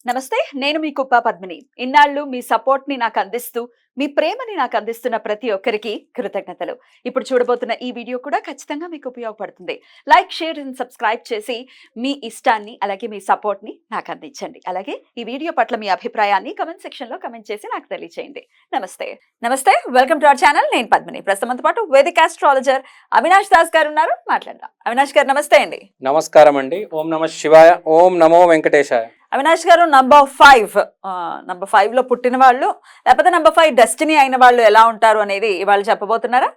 నమస్తే, నేను మీ కుప్ప పద్మిని. ఇన్నాళ్ళు మీ సపోర్ట్‌ని నాకందిస్తూ, మీ ప్రేమని నాకందిస్తున్న ప్రతి ఒక్కరికి కృతజ్ఞతలు. ఇప్పుడు చూడబోతున్న ఈ వీడియో కూడా ఖచ్చితంగా మీకు ఉపయోగపడుతుంది. లైక్, షేర్ అండ్ సబ్స్క్రైబ్ చేసి మీ ఇష్టాన్ని, అలాగే మీ సపోర్ట్‌ని నాకందించండి. అలాగే ఈ వీడియో పట్ల మీ అభిప్రాయాన్ని కామెంట్ సెక్షన్‌లో కామెంట్ చేసి నాకు తెలియజేయండి. నమస్తే. నమస్తే. Welcome to our channel. నేను పద్మిని. ప్రస్తుతంతో పాటు వేదిక ఆస్ట్రాలజర్ అవినాష్ దాస్ గారు ఉన్నారు. మాట్లాడదాం. అవినాష్ గారు నమస్తే అండి. నమస్కారం అండి. ఓం నమః శివాయ. ఓం నమో వెంకటేశాయ. అవినాష్ గారు, నంబర్ 5 లో పుట్టిన వాళ్ళు, లేకపోతే నంబర్ 5 డెస్టినీ అయిన వాళ్ళు ఎలా ఉంటారు అనేది ఇవాళ చెప్పబోతున్నారా?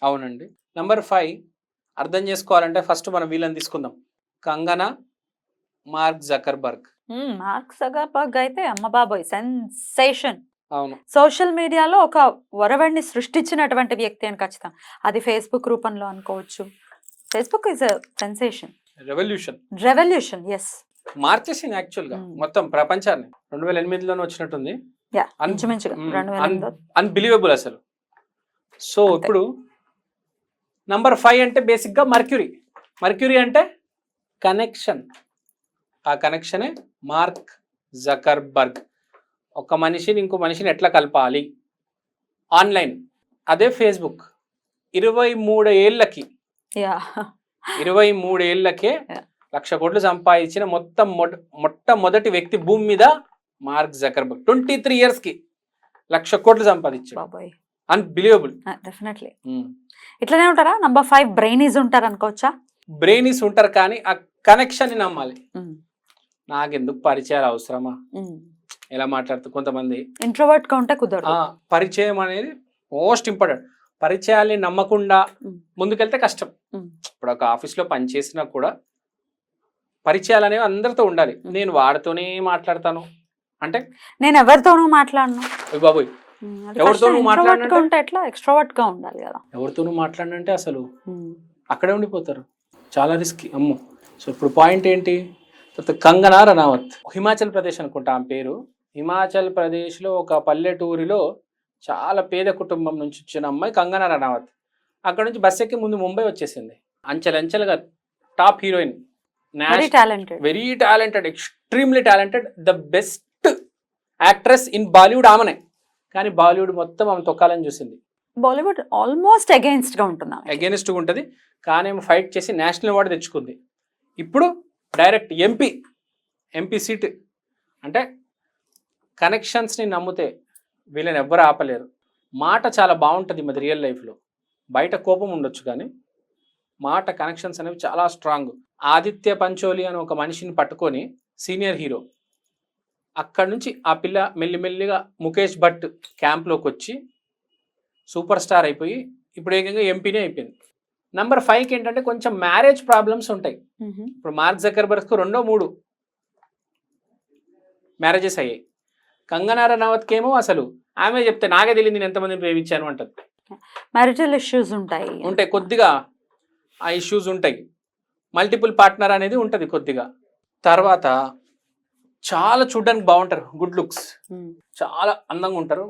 అవునండి. నంబర్ 5 అర్థం చేసుకోవాలంటే ఫస్ట్ మనం వీళ్ళని తీసుకుందాం. Kangana, mark Zuckerberg. Mark Zuckerberg అయితే అమ్మ బాబోయ్ సెన్సేషన్. అవును. సోషల్ మీడియాలో ఒక వరవడిని సృష్టించినటువంటి వ్యక్తి అని ఖచ్చితంగా. అది ఫేస్బుక్ రూపంలో అనుకోవచ్చు. Facebook is a sensation, revolution. Yes, మార్చేసింది యాక్చువల్ గా మొత్తం ప్రపంచాన్ని. 2008లోనే వచ్చినట్టుంది. అన్బిలీవబుల్ అసలు. సో ఇప్పుడు నంబర్ 5 అంటే బేసిక్ గా మర్క్యూరీ అంటే కనెక్షన్. ఆ కనెక్షనే మార్క్ జకర్బర్గ్. ఒక మనిషిని ఇంకో మనిషిని ఎట్లా కలపాలి ఆన్లైన్. అదే ఫేస్బుక్ 23 ఏళ్ళకే 1,00,000 కోట్లు సంపాదించిన మొట్టమొదటి వ్యక్తి భూమి మీద మార్క్ జకర్బర్గ్. 23 years కి 1,00,000 కోట్లు సంపాదించాడు. అన్బిలీవబుల్. డెఫినెట్లీ. ఇట్లానే ఉంటారా? నంబర్ 5 బ్రెయినీస్ ఉంటారు అనుకోవచ్చా? బ్రెయినీస్ ఉంటారు, కానీ ఆ కనెక్షన్ ని నమ్మాలి. నాకెందుకు పరిచయాలు అవసరమా? ఎలా మాట్లాడుతూ కొంతమంది ఇంట్రోవర్ట్ గా ఉంటే కుదరదు. పరిచయం అనేది మోస్ట్ ఇంపార్టెంట్. పరిచయాల్ని నమ్మకుండా ముందుకెళ్తే కష్టం. ఇప్పుడు ఒక ఆఫీస్లో పనిచేసినా కూడా పరిచయాలు అనేవి అందరితో ఉండాలి. నేను వాడితోనే మాట్లాడతాను అంటే నేను ఎవరితోనూ మాట్లాడను. బాబోయ్, ఎవరితోనూ మాట్లాడాలంటే ఎట్లా ఎక్స్ట్రోవర్ట్ గా ఉండాలి కదా. ఎవరితోనూ మాట్లాడినంటే అసలు అక్కడే ఉండిపోతారు. చాలా రిస్క్ అమ్మో. సో ఇప్పుడు పాయింట్ ఏంటి? తర్వాత కంగనా రనౌత్, హిమాచల్ ప్రదేశ్ అనుకుంటా ఆమె పేరు. హిమాచల్ ప్రదేశ్లో ఒక పల్లెటూరిలో చాలా పేద కుటుంబం నుంచి వచ్చిన అమ్మాయి కంగనా రనౌత్. అక్కడ నుంచి బస్ ఎక్కి ముందు ముంబై వచ్చేసింది. అంచెలంచెలుగా top heroine, very talented, extremely talented, the best actress in Bollywood ఆమెనే. కానీ బాలీవుడ్ మొత్తం ఆమె తొక్కాలని చూసింది. బాలీవుడ్ ఆల్మోస్ట్ అగైన్స్ట్ గా ఉంటుంది, కానీ ఆమె ఫైట్ చేసి నేషనల్ అవార్డు తెచ్చుకుంది. ఇప్పుడు డైరెక్ట్ ఎంపీ సీట్. అంటే కనెక్షన్స్ని నమ్మితే వీళ్ళని ఎవ్వరు ఆపలేరు. మాట చాలా బాగుంటుంది మరి రియల్ లైఫ్లో. బయట కోపం ఉండొచ్చు, కానీ మాట కనెక్షన్స్ అనేవి చాలా స్ట్రాంగ్. ఆదిత్య పంచోలి అని ఒక మనిషిని పట్టుకొని, సీనియర్ హీరో, అక్కడి నుంచి ఆ పిల్ల మెల్లిమెల్లిగా ముఖేష్ భట్ క్యాంప్లోకి వచ్చి సూపర్ స్టార్ అయిపోయి ఇప్పుడు ఏకంగా ఎంపీనే అయిపోయింది. నంబర్ 5కి ఏంటంటే కొంచెం మ్యారేజ్ ప్రాబ్లమ్స్ ఉంటాయి. ఇప్పుడు మార్క్ జకర్బర్గ్కు 2-3 మ్యారేజెస్ అయ్యాయి. కంగనా రనౌత్కి ఏమో అసలు ఆమె చెప్తే నాకే తెలియదు నేను ఎంతమందిని ప్రేమించాను అంటది. మ్యారిటల్ ఇష్యూస్ ఉంటాయి, కొద్దిగా ఆ ఇష్యూస్ ఉంటాయి. మల్టిపుల్ పార్ట్నర్ అనేది ఉంటుంది కొద్దిగా. తర్వాత చాలా చూడడానికి బాగుంటారు, గుడ్ లుక్స్, చాలా అందంగా ఉంటారు,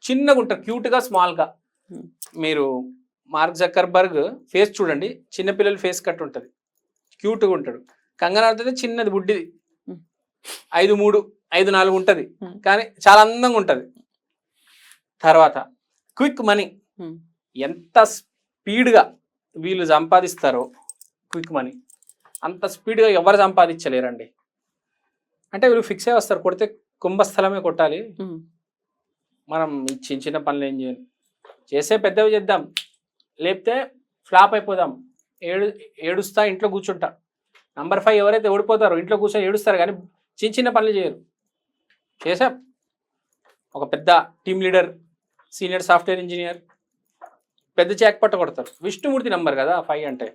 చిన్నగా ఉంటారు, క్యూట్గా స్మాల్గా. మీరు మార్క్ జకర్బర్గ్ ఫేస్ చూడండి, చిన్నపిల్లల ఫేస్ కట్ ఉంటుంది, క్యూట్గా ఉంటాడు. కంగనా అయితే చిన్నది, బుడ్డిది, 5'3", 5'4" ఉంటుంది, కానీ చాలా అందంగా ఉంటుంది. తర్వాత క్విక్ మనీ, ఎంత స్పీడ్గా వీళ్ళు సంపాదిస్తారో క్విక్ మనీ అంత స్పీడ్గా ఎవరు సంపాదించలేరండి. అంటే వీళ్ళు ఫిక్స్ అయ్యి వస్తారు, కొడితే కుంభస్థలమే కొట్టాలి. మనం చిన్న చిన్న పనులు ఏం చేయాలి, చేసే పెద్దవి చేద్దాం, లేకపోతే ఫ్లాప్ అయిపోదాం, ఏడుస్తా ఇంట్లో కూర్చుంటా. నంబర్ 5 ఎవరైతే ఓడిపోతారో ఇంట్లో కూర్చొని ఏడుస్తారు, కానీ చిన్న చిన్న పనులు చేయరు. చేసా ఒక పెద్ద team leader, senior software engineer, పెద్ద జాక్పాట్ కొడతారు. విష్ణుమూర్తి నంబర్ కదా 5 అంటే.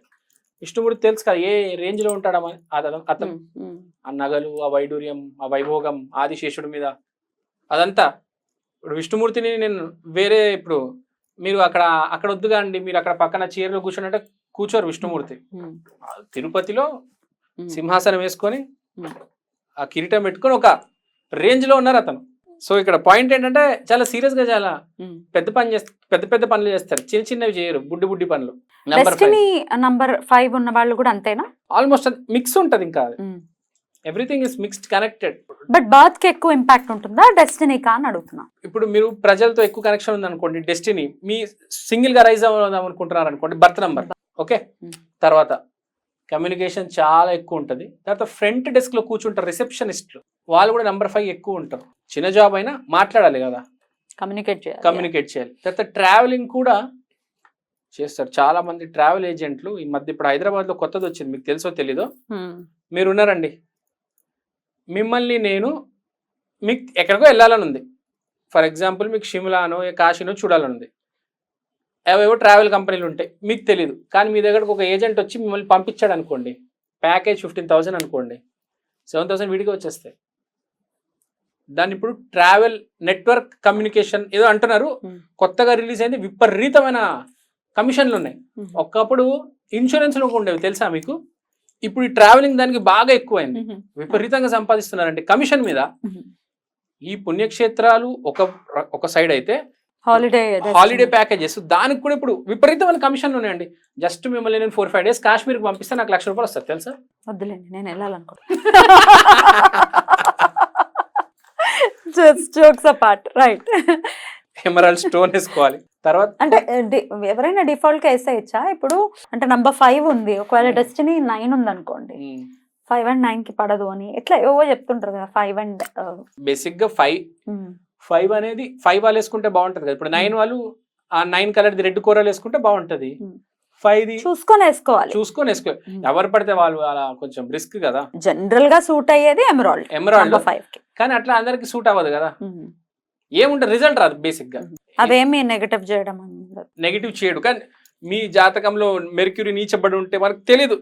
విష్ణుమూర్తి తెలుసు కదా ఏ రేంజ్లో ఉంటాడమ్మా అతను. ఆ నగలు, ఆ వైడూర్యం, ఆ వైభోగం ఆదిశేషుడి మీద అదంతా. ఇప్పుడు విష్ణుమూర్తిని నేను వేరే, ఇప్పుడు మీరు అక్కడ వద్దుగా అండి, మీరు అక్కడ పక్కన చీరలో కూర్చున్నట్టే కూర్చోరు. విష్ణుమూర్తి తిరుపతిలో సింహాసనం వేసుకొని ఆ కిరీటం పెట్టుకొని ఒక రేంజ్లో ఉన్నారు అతను. సో ఇక్కడ పాయింట్ ఏంటంటే చాలా సీరియస్గా, చాలా పెద్ద పనులు చేస్తారు, చిన్న చిన్నవి చేయరు, బుడ్డి పనులు. నంబర్ 5 ఉన్న వాళ్ళు కూడా అంతేనా? ఆల్మోస్ట్ మిక్స్ ఉంటుంది. ఇంకా everything is mixed connected. But birth కి ఎక్కువ ఇంపాక్ట్ ఉంటుందా డెస్టినీకా అని అడుగుతున్నా. ఇప్పుడు మీరు ప్రజలతో ఎక్కువ కనెక్షన్ ఉంది అనుకోండి, డెస్టినీ. మీ సింగిల్ గా రైజ్ అవుదాం అనుకుంటున్నారు అనుకోండి, బర్త్ నంబర్. ఓకే, తర్వాత కమ్యూనికేషన్ చాలా ఎక్కువ ఉంటుంది. తర్వాత ఫ్రంట్ డెస్క్ లో కూర్చుంటారు రిసెప్షనిస్టులు, వాళ్ళు కూడా నెంబర్ 5 ఎక్కువ ఉంటారు. చిన్న జాబ్ అయినా మాట్లాడాలి కదా, కమ్యూనికేట్ చేయాలి. తర్వాత ట్రావెలింగ్ కూడా చేస్తారు చాలా మంది. ట్రావెల్ ఏజెంట్లు ఈ మధ్య ఇప్పుడు హైదరాబాద్ లో కొత్తది వచ్చింది, మీకు తెలుసో తెలీదో. మీరు ఉన్నారండి, మిమ్మల్ని నేను మీకు ఎక్కడికో వెళ్ళాలని ఉంది. ఫర్ ఎగ్జాంపుల్ మీకు షిమ్లానో కాశీనో చూడాలని ఉంది. ఏవేవో ట్రావెల్ కంపెనీలు ఉంటాయి, మీకు తెలియదు. కానీ మీ దగ్గరకు ఒక ఏజెంట్ వచ్చి మిమ్మల్ని పంపించాడు అనుకోండి, ప్యాకేజ్ 15,000 అనుకోండి, 7,000 వీడికి వచ్చేస్తాయి. దాన్ని ఇప్పుడు ట్రావెల్ నెట్వర్క్ కమ్యూనికేషన్ ఏదో అంటున్నారు, కొత్తగా రిలీజ్ అయింది. విపరీతమైన కమిషన్లు ఉన్నాయి. ఒకప్పుడు ఇన్సూరెన్స్ లో ఉండేవి తెలుసా మీకు, ఇప్పుడు ఈ ట్రావెలింగ్ దానికి బాగా ఎక్కువైంది. విపరీతంగా సంపాదిస్తున్నారండి కమిషన్ మీద. ఈ పుణ్యక్షేత్రాలు ఒక సైడ్ అయితే, హాలిడే ప్యాకేజెస్ దానికి కూడా ఇప్పుడు విపరీతమైన కమిషన్లు ఉన్నాయండి. జస్ట్ మిమ్మల్ని నేను 4-5 days కాశ్మీర్కి పంపిస్తే నాకు ₹1,00,000 వస్తుంది తెలుసా. వద్దులేండి, నేను వెళ్ళాలనుకుంటున్నా. Jokes apart, right. Emerald stone వేసుకోవాలి. తర్వాత అంటే ఎవరైనా డిఫాల్ట్ గా వేసేయచ్చా ఇప్పుడు? అంటే నంబర్ 5 ఉంది, ఒకవేళ డెస్టినీ 9 ఉంది అనుకోండి, 5 and 9 కి పడదు అని ఎట్లా ఏవో చెప్తుంటారు కదా. 5 and బేసిక్ గా 5 అనేది 5 వాళ్ళు వేసుకుంటే బాగుంటది కదా. ఇప్పుడు 9 వాళ్ళు ఆ 9 కలర్ రెడ్ కూరలు వేసుకుంటే బాగుంటది. 5 చూసుకొని వేసుకోవాలి. ఎవరు పడితే వాళ్ళు అలా కొంచెం రిస్క్ కదా. జనరల్ గా సూట్ అయ్యేది ఎమరాల్డ్ 5 కి, కానీ అట్లా అందరికి సూట్ అవ్వదు కదా. ఏముంటుంది, రిజల్ట్ రాదు బేసిక్ గా. అదేమి నెగటివ్ చేయడం, నెగటివ్ చేయడు. కానీ మీ జాతకంలో మెర్క్యూరీ నీచబడి ఉంటే మనకు తెలీదు.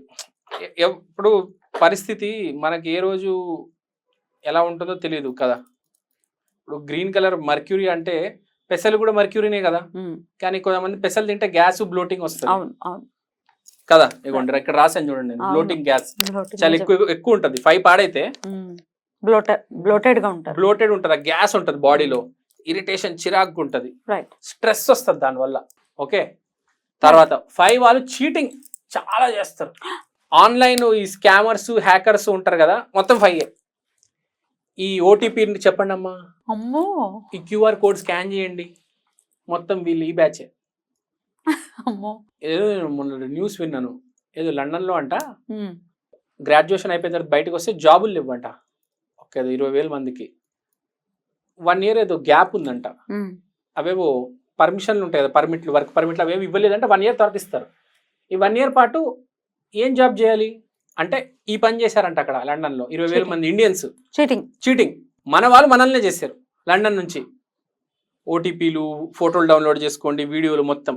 ఇప్పుడు పరిస్థితి మనకి ఏ రోజు ఎలా ఉంటుందో తెలియదు కదా. ఇప్పుడు గ్రీన్ కలర్ మర్క్యూరీ అంటే పెసలు కూడా మర్క్యూరీనే కదా. కానీ కొంతమంది పెసలు తింటే గ్యాస్ బ్లోటింగ్ వస్తుంది కదా. ఇవ్వండి ఇక్కడ రాసాను చూడండి, బ్లోటింగ్ గ్యాస్ చాలా ఎక్కువ ఉంటది. 5 పాడైతే బ్లోటెడ్ ఉంటది, గ్యాస్ ఉంటది బాడీలో, ఇరిటేషన్ చిరాకు ఉంటది, స్ట్రెస్ వస్తుంది దానివల్ల. ఓకే, తర్వాత 5 వాళ్ళు చీటింగ్ చాలా చేస్తారు. ఆన్లైన్ ఈ స్కామర్స్ హ్యాకర్స్ ఉంటారు కదా, మొత్తం 5. ఈ ఓటీపీ చెప్పండి అమ్మా, ఈ QR కోడ్ స్కాన్ చేయండి, మొత్తం వీళ్ళు ఈ బ్యాచ్. ఏదో మొన్న న్యూస్ విన్నాను, ఏదో లండన్ లో అంట గ్రాడ్యుయేషన్ అయిపోయిన తర్వాత బయటకు వస్తే జాబులు ఇవ్వంట. ఒక 20,000 మందికి 1 year ఏదో గ్యాప్ ఉందంట. అవేవో పర్మిషన్లు ఉంటాయి కదా, వర్క్ పర్మిట్లు అవేవి ఇవ్వలేదంటే 1 year తర్వాత ఇస్తారు. ఈ 1 year పాటు ఏం జాబ్ చేయాలి అంటే ఈ పని చేశారంట అక్కడ లండన్ లో. 20,000 మంది ఇండియన్స్ చీటింగ్. మన వాళ్ళు మనల్నే చేశారు లండన్ నుంచి. ఓటీపీలు, ఫోటోలు డౌన్లోడ్ చేసుకోండి, వీడియోలు మొత్తం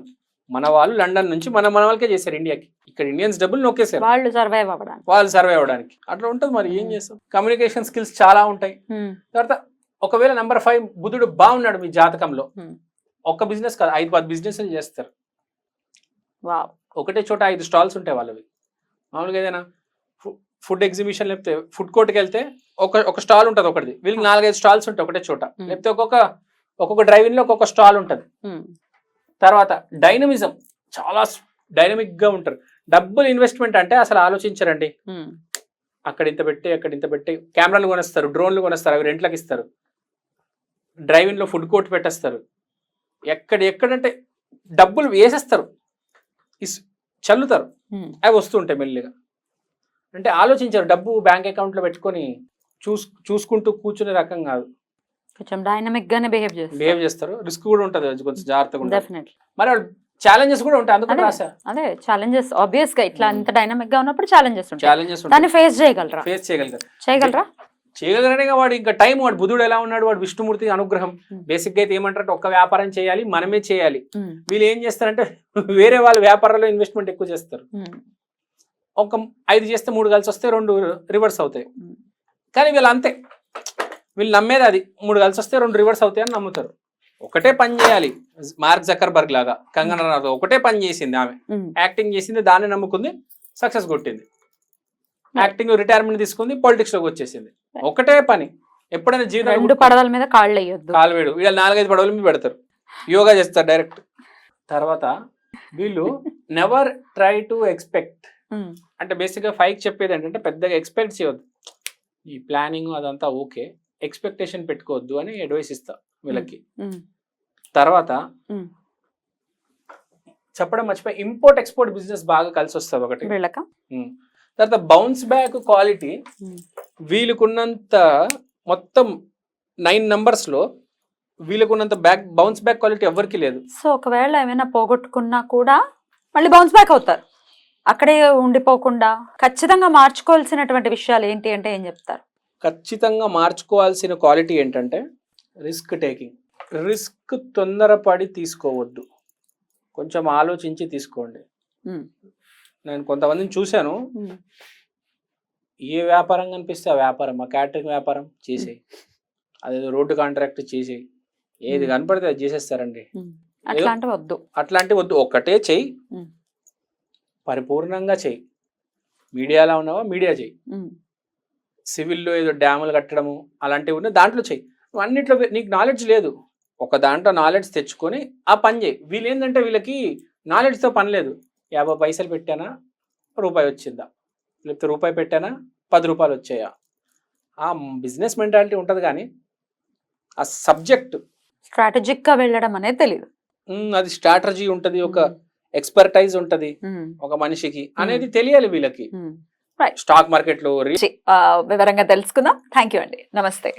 మన వాళ్ళు లండన్ నుంచి మన వాళ్ళకే చేశారు ఇండియాకి. ఇక్కడ ఇండియన్స్ డబ్బులు నొక్కేశారు వాళ్ళు సర్వైవ్ అవ్వడానికి. అట్లా ఉంటుంది. మరి ఏం చేస్తాం, కమ్యూనికేషన్ స్కిల్స్ చాలా ఉంటాయి. తర్వాత ఒకవేళ నెంబర్ 5 బుధుడు బాగున్నాడు మీ జాతకంలో, ఒక్క బిజినెస్ కాదు 5-10 బిజినెస్లు చేస్తారు. ఒకటే చోట 5 స్టాల్స్ ఉంటాయి వాళ్ళవి. మామూలుగా ఏదైనా ఫుడ్ ఎగ్జిబిషన్ లేకపోతే ఫుడ్ కోర్ట్కి వెళ్తే ఒక స్టాల్ ఉంటుంది ఒకటిది, వీళ్ళకి 4-5 స్టాల్స్ ఉంటాయి ఒకటే చోట. లేకపోతే ఒక్కొక్క డ్రైవింగ్ లో ఒక్కొక్క స్టాల్ ఉంటుంది. తర్వాత డైనమిజం, చాలా డైనమిక్ గా ఉంటారు. డబ్బులు ఇన్వెస్ట్మెంట్ అంటే అసలు ఆలోచించరండి. అక్కడ ఇంత పెట్టి కెమెరాలు కొనేస్తారు, డ్రోన్లు కొనేస్తారు, అవి రెంట్లకు ఇస్తారు. డ్రైవింగ్ లో ఫుడ్ కోర్ట్ పెట్టేస్తారు. ఎక్కడంటే డబ్బులు వేసేస్తారు, చల్లుతారు, అవి వస్తుంటాయి మెల్లిగా. అంటే ఆలోచించారు. డబ్బు బ్యాంక్ అకౌంట్ లో పెట్టుకొని చూసుకుంటూ కూర్చునే రకం కాదు, కొంచెం డైనమిక్ గానే బిహేవ్ చేస్తారు. రిస్క్ కూడా ఉంటుంది, కొంచెం జాగ్రత్తగా ఉంటుంది. మరి ఛాలెంజెస్ కూడా ఉంటాయి, అందుకని రాసా. అదే ఛాలెంజెస్ ఆబ్వియస్ గా ఇట్లా అంత డైనమిక్ గా ఉన్నప్పుడు ఛాలెంజెస్ ఉంటాయి. దాన్ని ఫేస్ చేయగలరనే వాడు ఇంకా టైం. వాడు బుధుడు ఎలా ఉన్నాడు, వాడు విష్ణుమూర్తి అనుగ్రహం. బేసిక్ గా అయితే ఏమంటారంటే ఒక్క వ్యాపారం చేయాలి, మనమే చేయాలి. వీళ్ళు ఏం చేస్తారంటే వేరే వాళ్ళ వ్యాపారాల్లో ఇన్వెస్ట్మెంట్ ఎక్కువ చేస్తారు. ఒక 5 చేస్తే 3 కలిసి వస్తే 2 రివర్స్ అవుతాయి. కానీ వీళ్ళు అంతే, వీళ్ళు నమ్మేది అది 3 కలిసి వస్తే 2 రివర్స్ అవుతాయి అని నమ్ముతారు. ఒకటే పని చేయాలి. మార్క్ జకర్బర్గ్ లాగా కంగనా రనౌత్ ఒకటే పని చేసింది, ఆమె యాక్టింగ్ చేసింది, దాన్ని నమ్ముకుంది, సక్సెస్ కొట్టింది. యాక్టింగ్ రిటైర్మెంట్ తీసుకుంది, పాలిటిక్స్ లోకి వచ్చేసింది. ఒకటే పని. ఎప్పుడైనా జీవితం 2 పడవల మీద కాళ్ళు వేడు, వీళ్ళు 4-5 పడవల మీద పెడతారు, యోగా చేస్తారు డైరెక్ట్. తర్వాత వీళ్ళు నెవర్ ట్రై టు ఎక్స్పెక్ట్. అంటే బేసిక్ గా 5 చెప్పేది ఏంటంటే పెద్దగా ఎక్స్పెక్ట్ చేయవద్దు. ఈ ప్లానింగ్ అదంతా ఓకే, ఎక్స్పెక్టేషన్ పెట్టుకోవద్దు అని అడ్వైస్ ఇస్తా వీళ్ళకి. తర్వాత చెప్పడం మర్చిపోయి, ఇంపోర్ట్ ఎక్స్పోర్ట్ బిజినెస్ బాగా కలిసి వస్తుంది ఒకటి. వీళ్ళక తర్వాత బౌన్స్ బ్యాక్ క్వాలిటీ వీళ్ళకున్నంత మొత్తం 9 numbers లో వీళ్ళకున్నంత బౌన్స్ బ్యాక్ క్వాలిటీ ఎవరికి లేదు. సో ఒకవేళ ఏమైనా పోగొట్టుకున్నా కూడా మళ్ళీ బౌన్స్ బ్యాక్ అవుతారు, అక్కడే ఉండిపోకుండా. ఖచ్చితంగా మార్చుకోవాల్సినటువంటి విషయాలు ఏంటి అంటే ఏం చెప్తారు? ఖచ్చితంగా మార్చుకోవాల్సిన క్వాలిటీ ఏంటంటే రిస్క్ టేకింగ్. రిస్క్ తొందరపడి తీసుకోవద్దు, కొంచెం ఆలోచించి తీసుకోండి. నేను కొంతమందిని చూశాను, ఏ వ్యాపారం కనిపిస్తే ఆ వ్యాపారం, ఆ క్యాటరింగ్ వ్యాపారం చేసేయి, అదేదో రోడ్డు కాంట్రాక్ట్ చేసేయి, ఏది కనపడితే అది చేసేస్తారండి. అట్లాంటివి వద్దు, ఒక్కటే చెయ్యి, పరిపూర్ణంగా చెయ్యి. మీడియాలో ఉన్నావా మీడియా చెయ్యి, సివిల్లో ఏదో డ్యాములు కట్టడము అలాంటివి ఉన్నాయి దాంట్లో చెయ్యి. అన్నిట్లో నీకు నాలెడ్జ్ లేదు, ఒక దాంట్లో నాలెడ్జ్ తెచ్చుకొని ఆ పని చేయి. వీళ్ళు ఏంటంటే వీళ్ళకి నాలెడ్జ్తో పని లేదు. 50 పైసలు పెట్టానా రూపాయి వచ్చిందా, లేకపోతే రూపాయి పెట్టానా 10 రూపాయలు వచ్చాయా, ఆ బిజినెస్ మెంటాలిటీ ఉంటుంది. కానీ ఆ సబ్జెక్ట్ స్ట్రాటజిక్ గా వెళ్ళడం అనేది తెలియదు. అది స్ట్రాటజీ ఉంటుంది, ఒక ఎక్స్పర్టైజ్ ఉంటుంది ఒక మనిషికి అనేది తెలియాలి వీళ్ళకి. స్టాక్ మార్కెట్ లో వివరంగా తెలుసుకుందాం. థ్యాంక్ యూ అండి, నమస్తే.